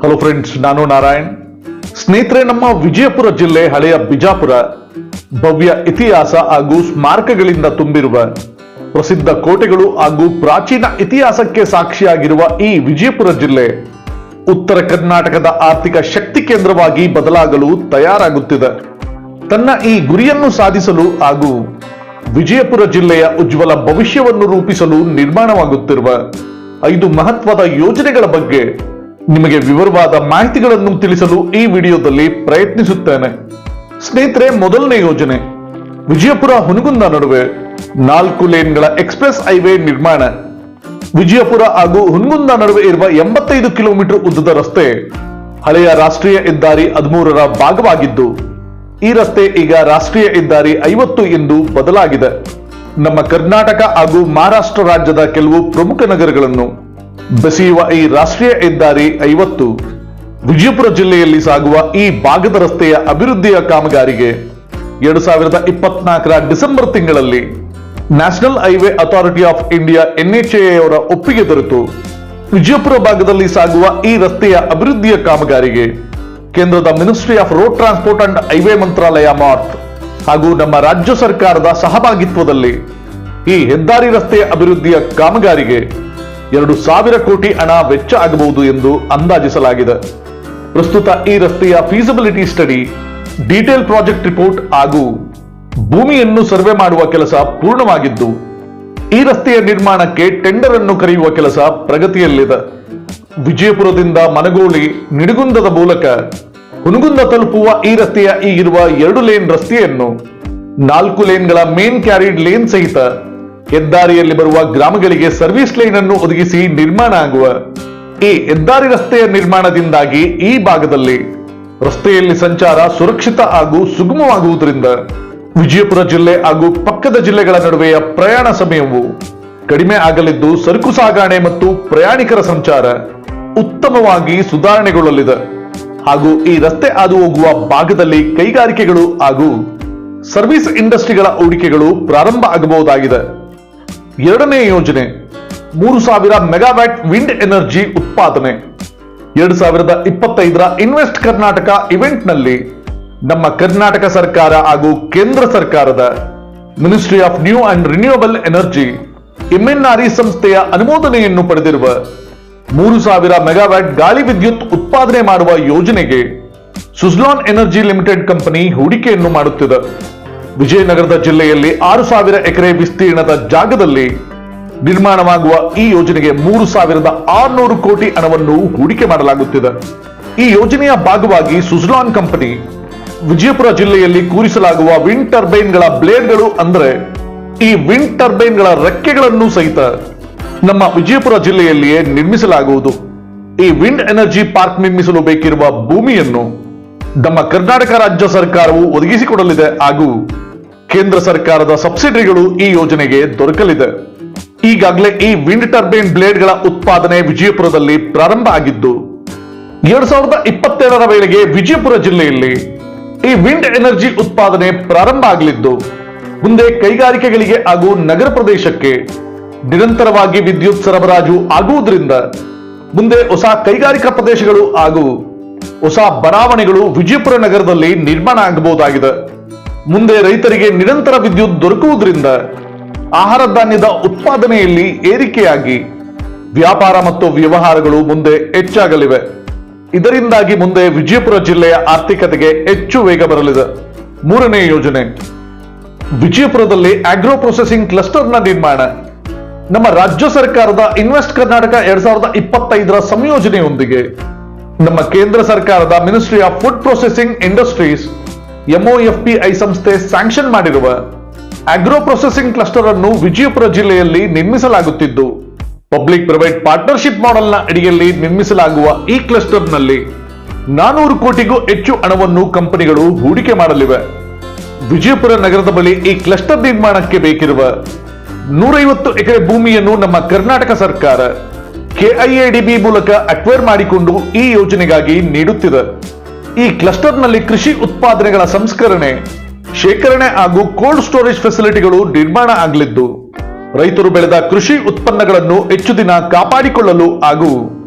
Hello friends, ನಾನು ನಾರಾಯಣ್. ಸ್ನೇಹಿತರೆ, ನಮ್ಮ ವಿಜಯಪುರ ಜಿಲ್ಲೆ ಹಳೆಯ ಬಿಜಾಪುರ ಭವ್ಯ ಇತಿಹಾಸ ಹಾಗೂ ಸ್ಮಾರಕಗಳಿಂದ ತುಂಬಿರುವ ಪ್ರಸಿದ್ಧ ಕೋಟೆಗಳು ಹಾಗೂ ಪ್ರಾಚೀನ ಇತಿಹಾಸಕ್ಕೆ ಸಾಕ್ಷಿಯಾಗಿರುವ ಈ ವಿಜಯಪುರ ಜಿಲ್ಲೆ ಉತ್ತರ ಕರ್ನಾಟಕದ ಆರ್ಥಿಕ ಶಕ್ತಿ ಕೇಂದ್ರವಾಗಿ ಬದಲಾಗಲು ತಯಾರಾಗುತ್ತಿದೆ. ತನ್ನ ಈ ಗುರಿಯನ್ನು ಸಾಧಿಸಲು ಹಾಗೂ ವಿಜಯಪುರ ಜಿಲ್ಲೆಯ ಉಜ್ವಲ ಭವಿಷ್ಯವನ್ನು ರೂಪಿಸಲು ನಿರ್ಮಾಣವಾಗುತ್ತಿರುವ 5 ಮಹತ್ವದ ಯೋಜನೆಗಳ ಬಗ್ಗೆ ನಿಮಗೆ ವಿವರವಾದ ಮಾಹಿತಿಗಳನ್ನು ತಿಳಿಸಲು ಈ ವಿಡಿಯೋದಲ್ಲಿ ಪ್ರಯತ್ನಿಸುತ್ತೇನೆ. ಸ್ನೇಹಿತರೆ, ಮೊದಲನೇ ಯೋಜನೆ ವಿಜಯಪುರ ಹುನಗುಂದ ನಡುವೆ 4 ಲೇನ್ಗಳ ಎಕ್ಸ್ಪ್ರೆಸ್ ಹೈವೇ ನಿರ್ಮಾಣ. ವಿಜಯಪುರ ಹಾಗೂ ಹುನಗುಂದ ನಡುವೆ ಇರುವ 85 ಕಿಲೋಮೀಟರ್ ಉದ್ದದ ರಸ್ತೆ ಹಳೆಯ ರಾಷ್ಟ್ರೀಯ ಹೆದ್ದಾರಿ 13ರ ಭಾಗವಾಗಿದ್ದು, ಈ ರಸ್ತೆ ಈಗ ರಾಷ್ಟ್ರೀಯ ಹೆದ್ದಾರಿ 50 ಎಂದು ಬದಲಾಗಿದೆ. ನಮ್ಮ ಕರ್ನಾಟಕ ಹಾಗೂ ಮಹಾರಾಷ್ಟ್ರ ರಾಜ್ಯದ ಕೆಲವು ಪ್ರಮುಖ ನಗರಗಳನ್ನು ಬೆಸೆಯುವ ಈ ರಾಷ್ಟ್ರೀಯ ಹೆದ್ದಾರಿ 50 ವಿಜಯಪುರ ಜಿಲ್ಲೆಯಲ್ಲಿ ಸಾಗುವ ಈ ಭಾಗದ ರಸ್ತೆಯ ಅಭಿವೃದ್ಧಿಯ ಕಾಮಗಾರಿಗೆ 2024ರ ಡಿಸೆಂಬರ್ ತಿಂಗಳಲ್ಲಿ national highway authority of India NHAI ಅವರ ಒಪ್ಪಿಗೆ ದೊರೆತು ವಿಜಯಪುರ ಭಾಗದಲ್ಲಿ ಸಾಗುವ ಈ ರಸ್ತೆಯ ಅಭಿವೃದ್ಧಿಯ ಕಾಮಗಾರಿಗೆ ಕೇಂದ್ರದ ministry of road transport and highway Mantralaya MoRTH ಹಾಗೂ ನಮ್ಮ ರಾಜ್ಯ ಸರ್ಕಾರದ ಸಹಭಾಗಿತ್ವದಲ್ಲಿ ಈ ಹೆದ್ದಾರಿ ರಸ್ತೆಯ ಅಭಿವೃದ್ಧಿಯ ಕಾಮಗಾರಿಗೆ 2,000 ಕೋಟಿ ಹಣ ವೆಚ್ಚ ಆಗಬಹುದು ಎಂದು ಅಂದಾಜಿಸಲಾಗಿದೆ. ಪ್ರಸ್ತುತ ಈ ರಸ್ತೆಯ feasibility study, detail project report ಹಾಗೂ ಭೂಮಿಯನ್ನು ಸರ್ವೆ ಮಾಡುವ ಕೆಲಸ ಪೂರ್ಣವಾಗಿದ್ದು, ಈ ರಸ್ತೆಯ ನಿರ್ಮಾಣಕ್ಕೆ ಟೆಂಡರ್ ಅನ್ನು ಕರೆಯುವ ಕೆಲಸ ಪ್ರಗತಿಯಲ್ಲಿದೆ. ವಿಜಯಪುರದಿಂದ ಮನಗೋಳಿ ನಿಡಗುಂದದ ಮೂಲಕ ಹುನಗುಂದ ತಲುಪುವ ಈ ರಸ್ತೆಯ ಈಗಿರುವ 2 ಲೇನ್ ರಸ್ತೆಯನ್ನು 4 ಲೇನ್ಗಳ ಮೇನ್ ಕ್ಯಾರಿಡ್ ಲೇನ್ ಸಹಿತ ಹೆದ್ದಾರಿಯಲ್ಲಿ ಬರುವ ಗ್ರಾಮಗಳಿಗೆ ಸರ್ವಿಸ್ ಲೈನ್ ಅನ್ನು ಒದಗಿಸಿ ನಿರ್ಮಾಣ ಆಗುವ ಈ ಹೆದ್ದಾರಿ ರಸ್ತೆಯ ನಿರ್ಮಾಣದಿಂದಾಗಿ ಈ ಭಾಗದಲ್ಲಿ ರಸ್ತೆಯಲ್ಲಿ ಸಂಚಾರ ಸುರಕ್ಷಿತ ಹಾಗೂ ಸುಗಮವಾಗುವುದರಿಂದ ವಿಜಯಪುರ ಜಿಲ್ಲೆ ಹಾಗೂ ಪಕ್ಕದ ಜಿಲ್ಲೆಗಳ ನಡುವೆಯ ಪ್ರಯಾಣ ಸಮಯವು ಕಡಿಮೆ ಆಗಲಿದ್ದು, ಸರಕು ಸಾಗಣೆ ಮತ್ತು ಪ್ರಯಾಣಿಕರ ಸಂಚಾರ ಉತ್ತಮವಾಗಿ ಸುಧಾರಣೆಗೊಳ್ಳಲಿದೆ. ಹಾಗೂ ಈ ರಸ್ತೆ ಹಾದು ಹೋಗುವ ಭಾಗದಲ್ಲಿ ಕೈಗಾರಿಕೆಗಳು ಹಾಗೂ ಸರ್ವಿಸ್ ಇಂಡಸ್ಟ್ರಿಗಳ ಹೂಡಿಕೆಗಳು ಪ್ರಾರಂಭ ಆಗಬಹುದಾಗಿದೆ. ಎರಡನೇ ಯೋಜನೆ 3,000 ಮೆಗಾವ್ಯಾಟ್ ವಿಂಡ್ ಎನರ್ಜಿ ಉತ್ಪಾದನೆ. 2025ರ ಇನ್ವೆಸ್ಟ್ ಕರ್ನಾಟಕ ಇವೆಂಟ್ ನಲ್ಲಿ ನಮ್ಮ ಕರ್ನಾಟಕ ಸರ್ಕಾರ ಹಾಗೂ ಕೇಂದ್ರ ಸರ್ಕಾರದ ministry of new and renewable energy MNRE ಸಂಸ್ಥೆಯ ಅನುಮೋದನೆಯನ್ನು ಪಡೆದಿರುವ 3,000 ಮೆಗಾವ್ಯಾಟ್ ಗಾಳಿ ವಿದ್ಯುತ್ ಉತ್ಪಾದನೆ ಮಾಡುವ ಯೋಜನೆಗೆ ಸುಜ್ಲಾನ್ ಎನರ್ಜಿ ಲಿಮಿಟೆಡ್ ಕಂಪನಿ ಹೂಡಿಕೆಯನ್ನು ಮಾಡುತ್ತಿದೆ. ವಿಜಯನಗರದ ಜಿಲ್ಲೆಯಲ್ಲಿ 6,000 ಎಕರೆ ವಿಸ್ತೀರ್ಣದ ಜಾಗದಲ್ಲಿ ನಿರ್ಮಾಣವಾಗುವ ಈ ಯೋಜನೆಗೆ 3,600 ಕೋಟಿ ಹಣವನ್ನು ಹೂಡಿಕೆ ಮಾಡಲಾಗುತ್ತಿದೆ. ಈ ಯೋಜನೆಯ ಭಾಗವಾಗಿ ಸುಜ್ಲಾನ್ ಕಂಪನಿ ವಿಜಯಪುರ ಜಿಲ್ಲೆಯಲ್ಲಿ ಕೂರಿಸಲಾಗುವ ವಿಂಡ್ ಟರ್ಬೈನ್ಗಳ ಬ್ಲೇಡ್ಗಳು ಅಂದರೆ ಈ ವಿಂಡ್ ಟರ್ಬೈನ್ಗಳ ರೆಕ್ಕೆಗಳನ್ನು ಸಹಿತ ನಮ್ಮ ವಿಜಯಪುರ ಜಿಲ್ಲೆಯಲ್ಲಿಯೇ ನಿರ್ಮಿಸಲಾಗುವುದು. ಈ ವಿಂಡ್ ಎನರ್ಜಿ ಪಾರ್ಕ್ ನಿರ್ಮಿಸಲು ಬೇಕಿರುವ ಭೂಮಿಯನ್ನು ನಮ್ಮ ಕರ್ನಾಟಕ ರಾಜ್ಯ ಸರ್ಕಾರವು ಒದಗಿಸಿಕೊಡಲಿದೆ ಹಾಗೂ ಕೇಂದ್ರ ಸರ್ಕಾರದ ಸಬ್ಸಿಡಿಗಳು ಈ ಯೋಜನೆಗೆ ದೊರಕಲಿದೆ. ಈಗಾಗಲೇ ಈ ವಿಂಡ್ ಟರ್ಬೈನ್ ಬ್ಲೇಡ್ಗಳ ಉತ್ಪಾದನೆ ವಿಜಯಪುರದಲ್ಲಿ ಪ್ರಾರಂಭ ಆಗಿದ್ದು, 2027ರ ವೇಳೆಗೆ ವಿಜಯಪುರ ಜಿಲ್ಲೆಯಲ್ಲಿ ಈ ವಿಂಡ್ ಎನರ್ಜಿ ಉತ್ಪಾದನೆ ಪ್ರಾರಂಭ ಆಗಲಿದ್ದು, ಮುಂದೆ ಕೈಗಾರಿಕೆಗಳಿಗೆ ಹಾಗೂ ನಗರ ಪ್ರದೇಶಕ್ಕೆ ನಿರಂತರವಾಗಿ ವಿದ್ಯುತ್ ಸರಬರಾಜು ಆಗುವುದರಿಂದ ಮುಂದೆ ಹೊಸ ಕೈಗಾರಿಕಾ ಪ್ರದೇಶಗಳು ಹಾಗೂ ಹೊಸ ಬಡಾವಣೆಗಳು ವಿಜಯಪುರ ನಗರದಲ್ಲಿ ನಿರ್ಮಾಣ ಆಗಬಹುದಾಗಿದೆ. ಮುಂದೆ ರೈತರಿಗೆ ನಿರಂತರ ವಿದ್ಯುತ್ ದೊರಕುವುದರಿಂದ ಆಹಾರ ಧಾನ್ಯದ ಉತ್ಪಾದನೆಯಲ್ಲಿ ಏರಿಕೆಯಾಗಿ ವ್ಯಾಪಾರ ಮತ್ತು ವ್ಯವಹಾರಗಳು ಮುಂದೆ ಹೆಚ್ಚಾಗಲಿವೆ. ಇದರಿಂದಾಗಿ ಮುಂದೆ ವಿಜಯಪುರ ಜಿಲ್ಲೆಯ ಆರ್ಥಿಕತೆಗೆ ಹೆಚ್ಚು ವೇಗ ಬರಲಿದೆ. ಮೂರನೇ ಯೋಜನೆ ವಿಜಯಪುರದಲ್ಲಿ ಆಗ್ರೋ ಪ್ರೊಸೆಸಿಂಗ್ ಕ್ಲಸ್ಟರ್ನ ನಿರ್ಮಾಣ. ನಮ್ಮ ರಾಜ್ಯ ಸರ್ಕಾರದ ಇನ್ವೆಸ್ಟ್ ಕರ್ನಾಟಕ 2025ರ ಸಂಯೋಜನೆಯೊಂದಿಗೆ ನಮ್ಮ ಕೇಂದ್ರ ಸರ್ಕಾರದ ministry of food processing industries MOFPI ಸಂಸ್ಥೆ ಸ್ಯಾಂಕ್ಷನ್ ಮಾಡಿರುವ ಆಗ್ರೋ ಪ್ರೊಸೆಸಿಂಗ್ ಕ್ಲಸ್ಟರ್ ಅನ್ನು ವಿಜಯಪುರ ಜಿಲ್ಲೆಯಲ್ಲಿ ನಿರ್ಮಿಸಲಾಗುತ್ತಿದ್ದು, ಪಬ್ಲಿಕ್ ಪ್ರೈವೇಟ್ ಪಾರ್ಟ್ನರ್ಶಿಪ್ ಮಾಡೆಲ್ನ ಅಡಿಯಲ್ಲಿ ನಿರ್ಮಿಸಲಾಗುವ ಈ ಕ್ಲಸ್ಟರ್ನಲ್ಲಿ 400 ಕೋಟಿಗೂ ಹೆಚ್ಚು ಹಣವನ್ನು ಕಂಪನಿಗಳು ಹೂಡಿಕೆ ಮಾಡಲಿವೆ. ವಿಜಯಪುರ ನಗರದ ಬಳಿ ಈ ಕ್ಲಸ್ಟರ್ ನಿರ್ಮಾಣಕ್ಕೆ ಬೇಕಿರುವ 150 ಎಕರೆ ಭೂಮಿಯನ್ನು ನಮ್ಮ ಕರ್ನಾಟಕ ಸರ್ಕಾರ KIADB ಮೂಲಕ ಅಕ್ವೈರ್ ಮಾಡಿಕೊಂಡು ಈ ಯೋಜನೆಗಾಗಿ ನೀಡುತ್ತಿದೆ. ಈ ಕ್ಲಸ್ಟರ್ನಲ್ಲಿ ಕೃಷಿ ಉತ್ಪಾದನೆಗಳ ಸಂಸ್ಕರಣೆ, ಶೇಖರಣೆ ಹಾಗೂ ಕೋಲ್ಡ್ ಸ್ಟೋರೇಜ್ ಫೆಸಿಲಿಟಿಗಳು ನಿರ್ಮಾಣ ಆಗಲಿದ್ದು, ರೈತರು ಬೆಳೆದ ಕೃಷಿ ಉತ್ಪನ್ನಗಳನ್ನು ಹೆಚ್ಚು ದಿನ ಕಾಪಾಡಿಕೊಳ್ಳಲು ಹಾಗೂ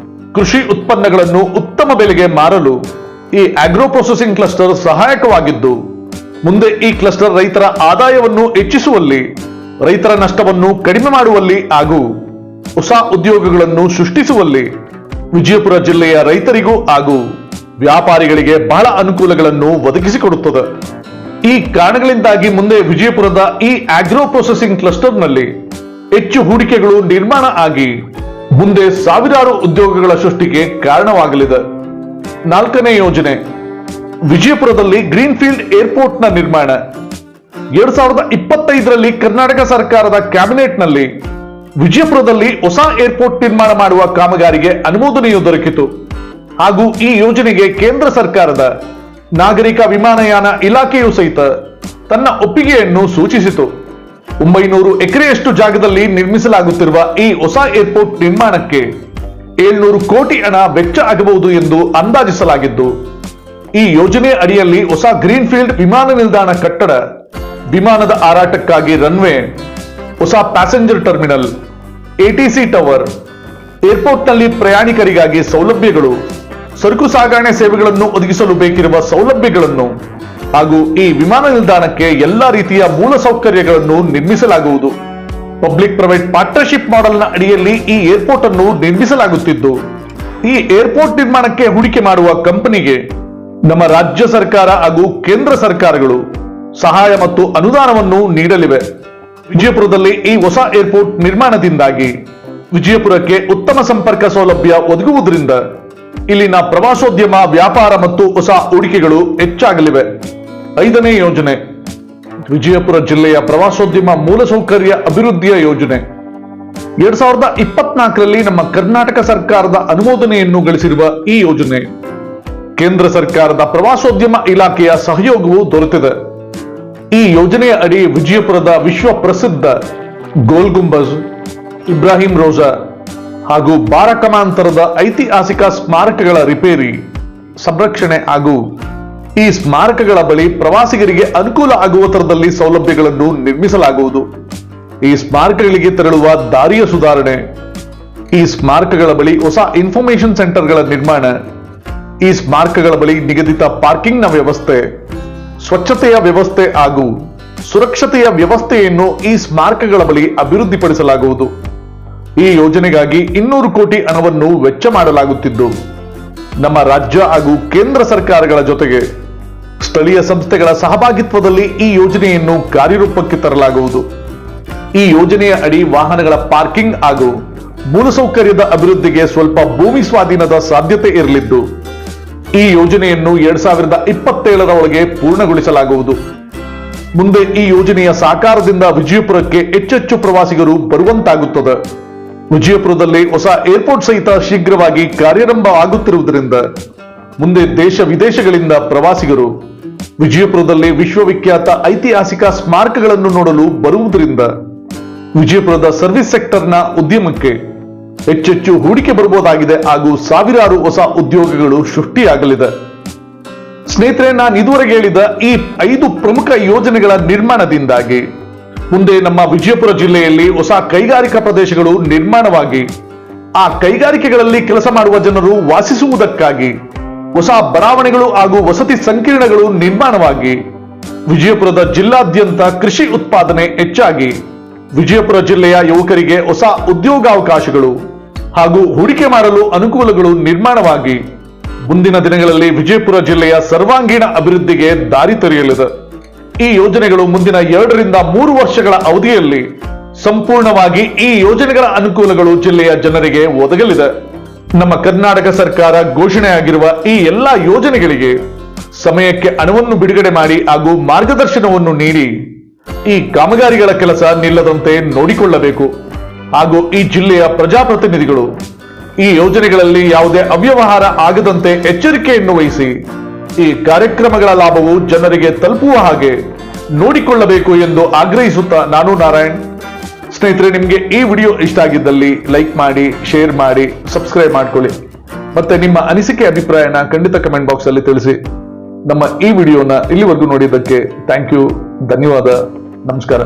ಕೃಷಿ ಉತ್ಪನ್ನಗಳನ್ನು ಉತ್ತಮ ಉತ್ತಮ ಬೆಲೆಗೆ ಮಾರಲು ಈ ಆಗ್ರೋ ಪ್ರೊಸೆಸಿಂಗ್ ಕ್ಲಸ್ಟರ್ ಸಹಾಯಕವಾಗಿದ್ದು, ಮುಂದೆ ಈ ಕ್ಲಸ್ಟರ್ ರೈತರ ಆದಾಯವನ್ನು ಹೆಚ್ಚಿಸುವಲ್ಲಿ, ರೈತರ ನಷ್ಟವನ್ನು ಕಡಿಮೆ ಮಾಡುವಲ್ಲಿ ಹಾಗೂ ಹೊಸ ಉದ್ಯೋಗಗಳನ್ನು ಸೃಷ್ಟಿಸುವಲ್ಲಿ ವಿಜಯಪುರ ಜಿಲ್ಲೆಯ ರೈತರಿಗೂ ಹಾಗೂ ವ್ಯಾಪಾರಿಗಳಿಗೆ ಬಹಳ ಅನುಕೂಲಗಳನ್ನು ಒದಗಿಸಿಕೊಡುತ್ತದೆ. ಈ ಕಾರಣಗಳಿಂದಾಗಿ ಮುಂದೆ ವಿಜಯಪುರದ ಈ ಆಗ್ರೋ ಪ್ರೊಸೆಸಿಂಗ್ ಕ್ಲಸ್ಟರ್ನಲ್ಲಿ ಹೆಚ್ಚು ಹೂಡಿಕೆಗಳು ನಿರ್ಮಾಣ ಆಗಿ ಮುಂದೆ ಸಾವಿರಾರು ಉದ್ಯೋಗಗಳ ಸೃಷ್ಟಿಗೆ ಕಾರಣವಾಗಲಿದೆ. 4ನೇ ಯೋಜನೆ, ವಿಜಯಪುರದಲ್ಲಿ ಗ್ರೀನ್ ಫೀಲ್ಡ್ ಏರ್ಪೋರ್ಟ್ ನ ನಿರ್ಮಾಣ. 2025ರಲ್ಲಿ ಕರ್ನಾಟಕ ಸರ್ಕಾರದ ಕ್ಯಾಬಿನೆಟ್ನಲ್ಲಿ ವಿಜಯಪುರದಲ್ಲಿ ಹೊಸ ಏರ್ಪೋರ್ಟ್ ನಿರ್ಮಾಣ ಮಾಡುವ ಕಾಮಗಾರಿಗೆ ಅನುಮೋದನೆಯು ದೊರಕಿತು ಹಾಗೂ ಈ ಯೋಜನೆಗೆ ಕೇಂದ್ರ ಸರ್ಕಾರದ ನಾಗರಿಕ ವಿಮಾನಯಾನ ಇಲಾಖೆಯು ಸಹಿತ ತನ್ನ ಒಪ್ಪಿಗೆಯನ್ನು ಸೂಚಿಸಿತು. 900 ಎಕರೆಯಷ್ಟು ಜಾಗದಲ್ಲಿ ನಿರ್ಮಿಸಲಾಗುತ್ತಿರುವ ಈ ಹೊಸ ಏರ್ಪೋರ್ಟ್ ನಿರ್ಮಾಣಕ್ಕೆ 700 ಕೋಟಿ ಹಣ ವೆಚ್ಚ ಆಗಬಹುದು ಎಂದು ಅಂದಾಜಿಸಲಾಗಿದ್ದು, ಈ ಯೋಜನೆ ಅಡಿಯಲ್ಲಿ ಹೊಸ ಗ್ರೀನ್ ಫೀಲ್ಡ್ ವಿಮಾನ ನಿಲ್ದಾಣ ಕಟ್ಟಡ, ವಿಮಾನದ ಹಾರಾಟಕ್ಕಾಗಿ ರನ್ವೇ, ಹೊಸ ಪ್ಯಾಸೆಂಜರ್ ಟರ್ಮಿನಲ್, ಎಟಿಸಿ ಟವರ್, ಏರ್ಪೋರ್ಟ್ನಲ್ಲಿ ಪ್ರಯಾಣಿಕರಿಗಾಗಿ ಸೌಲಭ್ಯಗಳು, ಸರಕು ಸಾಗಣೆ ಸೇವೆಗಳನ್ನು ಒದಗಿಸಲು ಬೇಕಿರುವ ಸೌಲಭ್ಯಗಳನ್ನು ಹಾಗೂ ಈ ವಿಮಾನ ನಿಲ್ದಾಣಕ್ಕೆ ಎಲ್ಲಾ ರೀತಿಯ ಮೂಲ ಸೌಕರ್ಯಗಳನ್ನು ನಿರ್ಮಿಸಲಾಗುವುದು. ಪಬ್ಲಿಕ್ ಪ್ರೈವೇಟ್ ಪಾರ್ಟ್ನರ್ಶಿಪ್ ಮಾಡೆಲ್ನ ಅಡಿಯಲ್ಲಿ ಈ ಏರ್ಪೋರ್ಟ್ ಅನ್ನು ನಿರ್ಮಿಸಲಾಗುತ್ತಿದ್ದು, ಈ ಏರ್ಪೋರ್ಟ್ ನಿರ್ಮಾಣಕ್ಕೆ ಹೂಡಿಕೆ ಮಾಡುವ ಕಂಪನಿಗೆ ನಮ್ಮ ರಾಜ್ಯ ಸರ್ಕಾರ ಹಾಗೂ ಕೇಂದ್ರ ಸರ್ಕಾರಗಳು ಸಹಾಯ ಮತ್ತು ಅನುದಾನವನ್ನು ನೀಡಲಿವೆ. ವಿಜಯಪುರದಲ್ಲಿ ಈ ಹೊಸ ಏರ್ಪೋರ್ಟ್ ನಿರ್ಮಾಣದಿಂದಾಗಿ ವಿಜಯಪುರಕ್ಕೆ ಉತ್ತಮ ಸಂಪರ್ಕ ಸೌಲಭ್ಯ ಒದಗುವುದರಿಂದ ಇಲ್ಲಿನ ಪ್ರವಾಸೋದ್ಯಮ, ವ್ಯಾಪಾರ ಮತ್ತು ಹೊಸ ಹೂಡಿಕೆಗಳು ಹೆಚ್ಚಾಗಲಿವೆ. 5ನೇ ಯೋಜನೆ, ವಿಜಯಪುರ ಜಿಲ್ಲೆಯ ಪ್ರವಾಸೋದ್ಯಮ ಮೂಲಸೌಕರ್ಯ ಅಭಿವೃದ್ಧಿಯ ಯೋಜನೆ. 2024ರಲ್ಲಿ ನಮ್ಮ ಕರ್ನಾಟಕ ಸರ್ಕಾರದ ಅನುಮೋದನೆಯನ್ನು ಗಳಿಸಿರುವ ಈ ಯೋಜನೆ ಕೇಂದ್ರ ಸರ್ಕಾರದ ಪ್ರವಾಸೋದ್ಯಮ ಇಲಾಖೆಯ ಸಹಯೋಗವು ದೊರೆತಿದೆ. ಈ ಯೋಜನೆಯ ಅಡಿ ವಿಜಯಪುರದ ವಿಶ್ವ ಪ್ರಸಿದ್ಧ ಗೋಲ್ ಗುಂಬಜ್, ಇಬ್ರಾಹಿಂ ರೋಜಾ ಹಾಗೂ ಬಾರಕಮಾಂತರದ ಐತಿಹಾಸಿಕ ಸ್ಮಾರಕಗಳ ರಿಪೇರಿ, ಸಂರಕ್ಷಣೆ ಹಾಗೂ ಈ ಸ್ಮಾರಕಗಳ ಬಳಿ ಪ್ರವಾಸಿಗರಿಗೆ ಅನುಕೂಲ ಆಗುವ ತರದಲ್ಲಿ ಸೌಲಭ್ಯಗಳನ್ನು ನಿರ್ಮಿಸಲಾಗುವುದು. ಈ ಸ್ಮಾರಕಗಳಿಗೆ ತೆರಳುವ ದಾರಿಯ ಸುಧಾರಣೆ, ಈ ಸ್ಮಾರಕಗಳ ಬಳಿ ಹೊಸ ಇನ್ಫಾರ್ಮೇಶನ್ ಸೆಂಟರ್ಗಳ ನಿರ್ಮಾಣ, ಈ ಸ್ಮಾರಕಗಳ ಬಳಿ ನಿಗದಿತ ಪಾರ್ಕಿಂಗ್ ನ ವ್ಯವಸ್ಥೆ, ಸ್ವಚ್ಛತೆಯ ವ್ಯವಸ್ಥೆ ಹಾಗೂ ಸುರಕ್ಷತೆಯ ವ್ಯವಸ್ಥೆಯನ್ನು ಈ ಸ್ಮಾರಕಗಳ ಬಳಿ ಅಭಿವೃದ್ಧಿಪಡಿಸಲಾಗುವುದು. ಈ ಯೋಜನೆಗಾಗಿ 200 ಕೋಟಿ ಹಣವನ್ನು ವೆಚ್ಚ ಮಾಡಲಾಗುತ್ತಿದ್ದು, ನಮ್ಮ ರಾಜ್ಯ ಹಾಗೂ ಕೇಂದ್ರ ಸರ್ಕಾರಗಳ ಜೊತೆಗೆ ಸ್ಥಳೀಯ ಸಂಸ್ಥೆಗಳ ಸಹಭಾಗಿತ್ವದಲ್ಲಿ ಈ ಯೋಜನೆಯನ್ನು ಕಾರ್ಯರೂಪಕ್ಕೆ ತರಲಾಗುವುದು. ಈ ಯೋಜನೆಯ ಅಡಿ ವಾಹನಗಳ ಪಾರ್ಕಿಂಗ್ ಹಾಗೂ ಮೂಲಸೌಕರ್ಯದ ಅಭಿವೃದ್ಧಿಗೆ ಸ್ವಲ್ಪ ಭೂಮಿ ಸ್ವಾಧೀನದ ಸಾಧ್ಯತೆ ಇರಲಿದ್ದು, ಈ ಯೋಜನೆಯನ್ನು 2027ರ ಒಳಗೆ ಪೂರ್ಣಗೊಳಿಸಲಾಗುವುದು. ಮುಂದೆ ಈ ಯೋಜನೆಯ ಸಾಕಾರದಿಂದ ವಿಜಯಪುರಕ್ಕೆ ಹೆಚ್ಚೆಚ್ಚು ಪ್ರವಾಸಿಗರು ಬರುವಂತಾಗುತ್ತದೆ. ವಿಜಯಪುರದಲ್ಲಿ ಹೊಸ ಏರ್ಪೋರ್ಟ್ ಸಹಿತ ಶೀಘ್ರವಾಗಿ ಕಾರ್ಯಾರಂಭ ಆಗುತ್ತಿರುವುದರಿಂದ ಮುಂದೆ ದೇಶ ವಿದೇಶಗಳಿಂದ ಪ್ರವಾಸಿಗರು ವಿಜಯಪುರದಲ್ಲಿ ವಿಶ್ವವಿಖ್ಯಾತ ಐತಿಹಾಸಿಕ ಸ್ಮಾರಕಗಳನ್ನು ನೋಡಲು ಬರುವುದರಿಂದ ವಿಜಯಪುರದ ಸರ್ವಿಸ್ ಸೆಕ್ಟರ್ನ ಉದ್ಯಮಕ್ಕೆ ಹೆಚ್ಚೆಚ್ಚು ಹೂಡಿಕೆ ಬರಬಹುದಾಗಿದೆ ಹಾಗೂ ಸಾವಿರಾರು ಹೊಸ ಉದ್ಯೋಗಗಳು ಸೃಷ್ಟಿಯಾಗಲಿದೆ. ಸ್ನೇಹಿತರೆ, ನಾನು ಇದುವರೆಗೆ ಹೇಳಿದ ಈ 5 ಪ್ರಮುಖ ಯೋಜನೆಗಳ ನಿರ್ಮಾಣದಿಂದಾಗಿ ಮುಂದೆ ನಮ್ಮ ವಿಜಯಪುರ ಜಿಲ್ಲೆಯಲ್ಲಿ ಹೊಸ ಕೈಗಾರಿಕಾ ಪ್ರದೇಶಗಳು ನಿರ್ಮಾಣವಾಗಿ ಆ ಕೈಗಾರಿಕೆಗಳಲ್ಲಿ ಕೆಲಸ ಮಾಡುವ ಜನರು ವಾಸಿಸುವುದಕ್ಕಾಗಿ ಹೊಸ ಬಡಾವಣೆಗಳು ಹಾಗೂ ವಸತಿ ಸಂಕೀರ್ಣಗಳು ನಿರ್ಮಾಣವಾಗಿ ವಿಜಯಪುರದ ಜಿಲ್ಲಾದ್ಯಂತ ಕೃಷಿ ಉತ್ಪಾದನೆ ಹೆಚ್ಚಾಗಿ ವಿಜಯಪುರ ಜಿಲ್ಲೆಯ ಯುವಕರಿಗೆ ಹೊಸ ಉದ್ಯೋಗಾವಕಾಶಗಳು ಹಾಗೂ ಹೂಡಿಕೆ ಮಾಡಲು ಅನುಕೂಲಗಳು ನಿರ್ಮಾಣವಾಗಿ ಮುಂದಿನ ದಿನಗಳಲ್ಲಿ ವಿಜಯಪುರ ಜಿಲ್ಲೆಯ ಸರ್ವಾಂಗೀಣ ಅಭಿವೃದ್ಧಿಗೆ ದಾರಿ ತೆರೆಯಲಿದೆ. ಈ ಯೋಜನೆಗಳು ಮುಂದಿನ 2 ರಿಂದ 3 ವರ್ಷಗಳ ಅವಧಿಯಲ್ಲಿ ಸಂಪೂರ್ಣವಾಗಿ ಈ ಯೋಜನೆಗಳ ಅನುಕೂಲಗಳು ಜಿಲ್ಲೆಯ ಜನರಿಗೆ ಒದಗಲಿದೆ. ನಮ್ಮ ಕರ್ನಾಟಕ ಸರ್ಕಾರ ಘೋಷಣೆಯಾಗಿರುವ ಈ ಎಲ್ಲಾ ಯೋಜನೆಗಳಿಗೆ ಸಮಯಕ್ಕೆ ಹಣವನ್ನು ಬಿಡುಗಡೆ ಮಾಡಿ ಹಾಗೂ ಮಾರ್ಗದರ್ಶನವನ್ನು ನೀಡಿ ಈ ಕಾಮಗಾರಿಗಳ ಕೆಲಸ ನಿಲ್ಲದಂತೆ ನೋಡಿಕೊಳ್ಳಬೇಕು. ಹಾಗೂ ಈ ಜಿಲ್ಲೆಯ ಪ್ರಜಾಪ್ರತಿನಿಧಿಗಳು ಈ ಯೋಜನೆಗಳಲ್ಲಿ ಯಾವುದೇ ಅವ್ಯವಹಾರ ಆಗದಂತೆ ಎಚ್ಚರಿಕೆಯನ್ನು ವಹಿಸಿ ಈ ಕಾರ್ಯಕ್ರಮಗಳ ಲಾಭವು ಜನರಿಗೆ ತಲುಪುವ ಹಾಗೆ ನೋಡಿಕೊಳ್ಳಬೇಕು ಎಂದು ಆಗ್ರಹಿಸುತ್ತಾ ನಾನು ನಾರಾಯಣ್. ಸ್ನೇಹಿತರೆ, ನಿಮಗೆ ಈ ವಿಡಿಯೋ ಇಷ್ಟ ಆಗಿದ್ದಲ್ಲಿ ಲೈಕ್ ಮಾಡಿ, ಶೇರ್ ಮಾಡಿ, ಸಬ್ಸ್ಕ್ರೈಬ್ ಮಾಡ್ಕೊಳ್ಳಿ. ಮತ್ತೆ ನಿಮ್ಮ ಅನಿಸಿಕೆ ಅಭಿಪ್ರಾಯನ ಖಂಡಿತ ಕಮೆಂಟ್ ಬಾಕ್ಸ್ ಅಲ್ಲಿ ತಿಳಿಸಿ. ನಮ್ಮ ಈ ವಿಡಿಯೋನ ಇಲ್ಲಿವರೆಗೂ ನೋಡಿದ್ದಕ್ಕೆ ಥ್ಯಾಂಕ್ ಯು, ಧನ್ಯವಾದ, ನಮಸ್ಕಾರ.